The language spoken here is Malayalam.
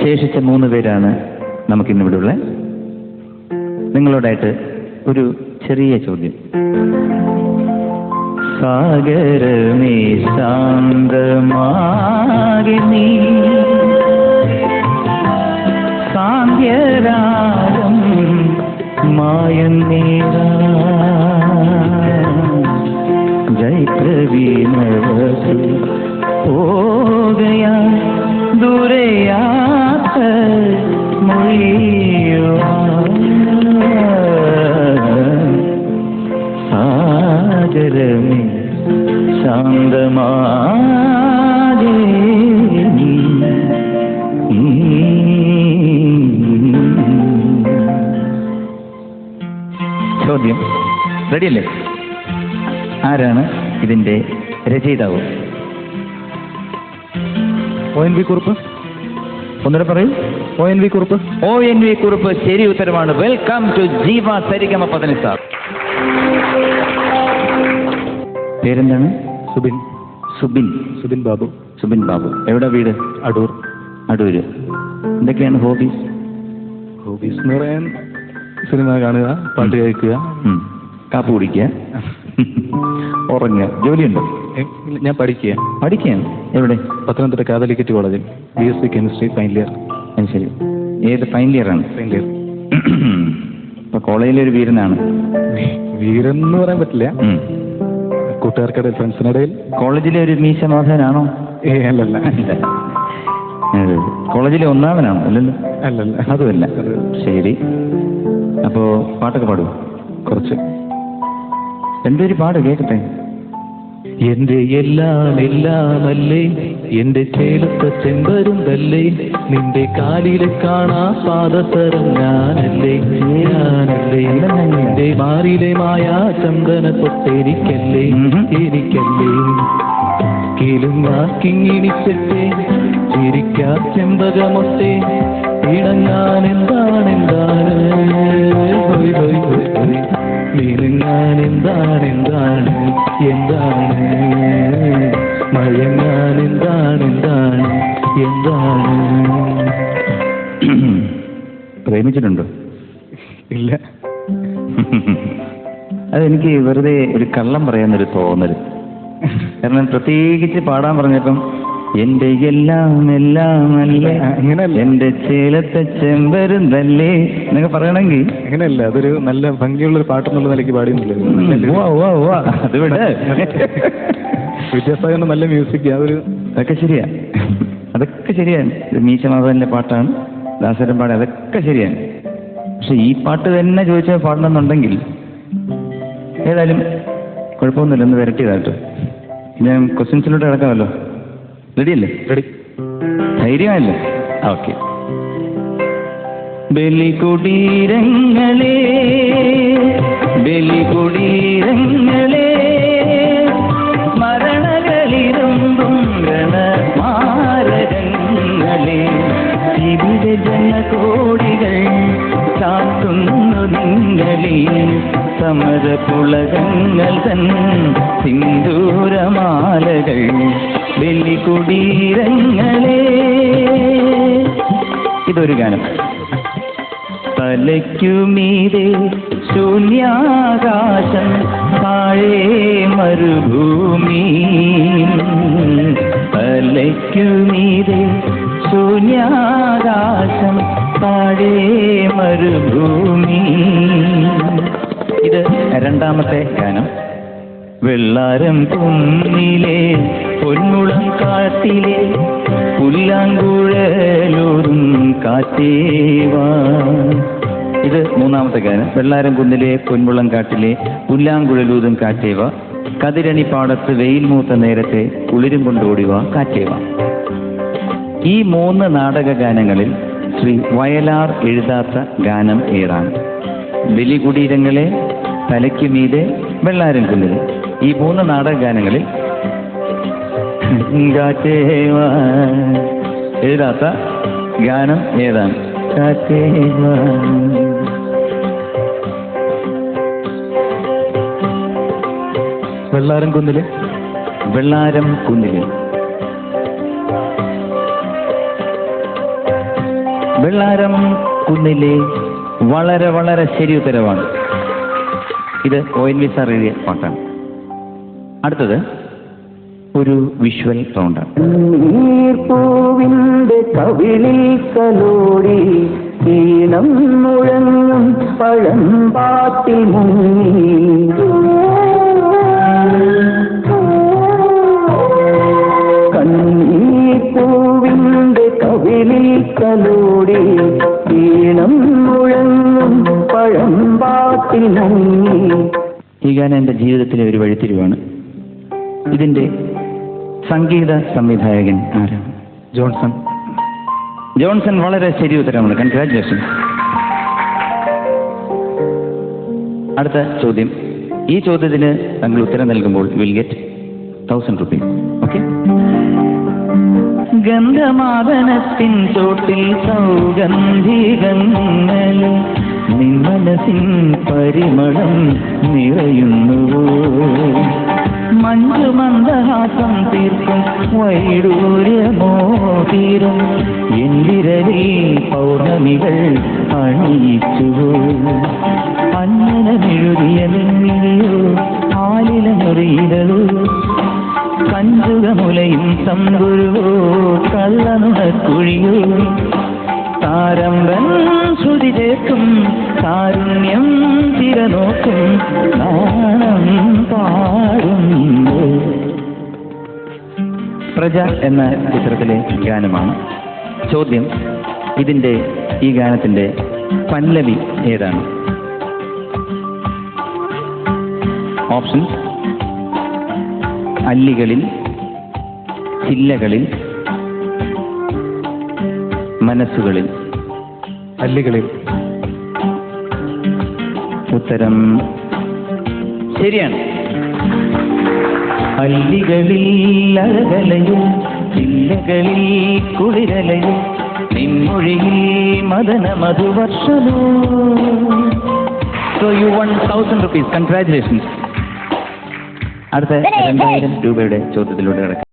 ശേഷിച്ച 3 പേരാണ് നമുക്കിന്നിവിടെ ഉള്ളത്. നിങ്ങളോടായിട്ട് ഒരു ചെറിയ ചോദ്യം. സാഗരമേ ശാന്തമാകി നീ സാന്ധ്യരാഗം മായുന്നേരാ ജൈത്രവീണവസു പോകയാ ദൂരയാത്ര മൊഴിയുവാ സാഗരമേ ശാന്തമാകെ നീ. ചോദ്യം റെഡിയല്ലേ? ആരാണ് ഇതിന്റെ രചയിതാവ്? ONV കുറുപ്പ്. ഒന്നുകൂടെ പറയൂ. ONV കുറുപ്പ്. ONV കുറുപ്പ് ശരി ഉത്തരമാണ്. വെൽക്കം ടു ജീവ സരിഗമ പതനിസ. പേരെന്താണ്? സുബിൻ. സുബിൻ. സുബിൻ ബാബു. സുബിൻ ബാബു. എവിടെ വീട്? അടൂർ. അടൂര്. എന്തൊക്കെയാണ് ഹോബീസ്? ഹോബീസ് എന്ന് പറയാൻ സിനിമ കാണുക, പാട്ട് കേൾക്കുക, കാപ്പ് കുടിക്കുക, ഉറങ്ങുക. ജോലിയുണ്ടോ? ഞാൻ പഠിക്കുക. പഠിക്കുകയാണ്. എവിടെ? പത്തനംതിട്ട കാതലിക്കറ്റ് കോളേജിൽ BSc കെമിസ്ട്രി ഫൈനൽ ഇയർ. അത് ശരി. ഏത് ഫൈനൽ ഇയർ ആണ്? Final year. ഇപ്പൊ കോളേജിലെ ഒരു വീരനാണ്. വീരൻ എന്ന് പറയാൻ പറ്റില്ല. കൂട്ടുകാർക്കിടയിൽ, ഫ്രണ്ട്സിനിടയിൽ. കോളേജിലെ ഒരു മീശ മാധവനാണോ? അല്ലല്ല. കോളേജിലെ ഒന്നാമനാണോ? അല്ലല്ലോ. അല്ലല്ല. അതുമല്ല. ശരി. അപ്പോ പാട്ടൊക്കെ പാടുമോ? കുറച്ച്. രണ്ടുപേരും പാട് കേൾക്കട്ടെ. എന്റെ എല്ലാം എല്ലാമല്ലേ, എന്റെ ചേലത്തെ ചെമ്പരുന്തല്ലേ, നിന്റെ കാലിലെ കാണാ പാദസരം ഞാനല്ലേ, ഞാനല്ലേ, നിന്റെ മാറിലെ മായാ ചന്ദന പൊട്ടെനിക്കല്ലേ, എനിക്കല്ലേ, കിലുങ്ങാക്കിങ്ങിണിച്ചെ ചിരിക്കാ ചെമ്പകമൊട്ടെ ഇണങ്ങാൻ എന്താണെന്താണ്, നീങ്ങാൻ എന്താണെന്താണ്, എന്താണ് മഴങ്ങാൻ എന്താണെന്താണ്, എന്താണ്. പ്രേമിച്ചിട്ടുണ്ടോ? ഇല്ല. അതെനിക്ക് വെറുതെ ഒരു കള്ളം പറയാന്നൊരു തോന്നല്. കാരണം പ്രത്യേകിച്ച് പാടാൻ പറഞ്ഞപ്പം എന്റെ എല്ലാം എല്ലാം അല്ലേ, അങ്ങനെയല്ല, എന്റെ ചേലത്തെ ചെമ്പരുന്തല്ലേ എന്നൊക്കെ പറയണമെങ്കിൽ അങ്ങനെയല്ല. അതൊരു നല്ല ഭംഗിയുള്ളൊരു പാട്ടെന്നുള്ള നിലയ്ക്ക് പാടിയൊന്നുമില്ല. അത് വിട്. വിദ്യാസാഗറിന്റെ നല്ല മ്യൂസിക്. അതൊരു അതൊക്കെ ശരിയാ, അതൊക്കെ ശരിയാണ്. മീശ മാധവന്റെ പാട്ടാണ്, ദാസരൻ പാട്, അതൊക്കെ ശരിയാണ്. പക്ഷെ ഈ പാട്ട് തന്നെ ചോദിച്ചാൽ പാടണമെന്നുണ്ടെങ്കിൽ ഏതായാലും കുഴപ്പമൊന്നുമില്ല, ഒന്ന് വരട്ടിയതായിട്ട്. ഞാൻ ക്വസ്റ്റ്യൻസിലോട്ട് കിടക്കാമല്ലോ. റെഡിയല്ലേ? റെഡി. ധൈര്യമല്ലേ? ഓക്കെ. ബലികുടീരങ്ങളെ ബലികുടീരങ്ങളെ മരണകളിരുമ്പും രണമാരകങ്ങളെ ജീവിത ജനകോടികൾ ചാത്തുന്നു നിങ്ങളെ സമരപുളകങ്ങൾ തൻ സിന്ദൂരമാലകൾ ബലികുടീരങ്ങളെ. ഇതൊരു ഗാനം. തലയ്ക്കുമീതെ ശൂന്യാകാശം, താഴെ മരുഭൂമി, തലയ്ക്കുമീതെ ശൂന്യാകാശം, താഴെ മരുഭൂമി. ഇത് രണ്ടാമത്തെ ഗാനം. വെള്ളാരം കുന്നിലെ പൊന്മുളം കാട്ടിലെ പുല്ലാങ്കുഴലൂറും കാറ്റേവാ. ഇത് മൂന്നാമത്തെ ഗാനം. വെള്ളാരം കുന്നിലെ പൊന്മുളം കാട്ടിലെ പുല്ലാങ്കുഴലൂതും കാറ്റേവ, കതിരണി പാടത്ത് വെയിൽ മൂത്ത നേരത്തെ കുളിരും കൊണ്ടോടിവ കാറ്റേവ. ഈ 3 നാടക ഗാനങ്ങളിൽ ശ്രീ വയലാർ എഴുതാത്ത ഗാനം ഏതാണ്? ബലികുടീരങ്ങളെ, തലയ്ക്കുമീതെ, വെള്ളാരം കുന്നിലെ. ഈ 3 നാടക ഗാനങ്ങളിൽ എഴുതാത്ത ഗാനം ഏതാണ്? വെള്ളാരം കുന്നില്. വെള്ളാരം കുന്നില്. വെള്ളാരം കുന്നിലെ വളരെ വളരെ ശരി ഉത്തരവാണ്. ഇത് ONV സാർ എഴുതിയ പാട്ടാണ്. അടുത്തത് ഒരു വിഷ്വൽ റൗണ്ടാണ്. പൂവിന്റെ കവിളിൽ കലോടി ഈണം മുഴങ്ങും പഴം പാട്ടിൽ മുങ്ങി കണ്ണീർപ്പൂവിന്റെ കവിളിൽ കലോടി ഈണം മുഴങ്ങും പഴം പാട്ടിൽ മുങ്ങി. ഈ ഗാനം എൻ്റെ ജീവിതത്തിലെ ഒരു വഴിത്തിരിവാണ്. ഇതിൻ്റെ സംഗീത സംവിധായകൻ ആരാണ്? ജോൺസൺ. ജോൺസൺ വളരെ ശരി ഉത്തരമാണ്. കൺഗ്രാറ്റുലേഷൻ. അടുത്ത ചോദ്യം. ഈ ചോദ്യത്തിന് താങ്കൾ ഉത്തരം നൽകുമ്പോൾ വിൽ ഗെറ്റ് 1000 rupees. ഓക്കെ. ഗന്ധമാദനത്തിൻ ചോട്ടിൽ സൗഗന്ധികങ്ങളിൽ നിന്മനസിൻ പരിമളം നിറയുന്നുവോ, മഞ്ജുമന്ദഹാസം തീർക്കും വൈഡൂര്യമോ തീരം എന്തിരലിൽ പൗർണമികൾ അണിയിച്ചുവോ, അന്നനമെഴുതിയ നിന്നിയോ ആലിലമുറിയിലോ, കഞ്ചുകമുലയും തമ്പുരുവോ കള്ളനുണക്കുഴിയോ, താരമ്പൻ ശ്രുതി ചേർക്കും കാരുണ്യം തിരനോക്കും നാണം പാടുന്നു. പ്രജ എന്ന ചിത്രത്തിലെ ഗാനമാണ്. ചോദ്യം. ഈ ഗാനത്തിന്റെ പല്ലവി ഏതാണ്? ഓപ്ഷൻ: അല്ലികളിൽ, ചില്ലകളിൽ, മനസ്സുകളിൽ. അല്ലികളിൽ. ഉത്തരം ശരിയാണ്. അല്ലികളിൽ അഴകലയും ചില്ലകളിൽ കുളിരലയും നിൻമൊഴിയിൽ മദന മധുവർഷമോ. So you won 1000 rupees. Congratulations. അടുത്ത 2000 രൂപയുടെ ചോദ്യത്തിലൂടെ കിടക്കാം.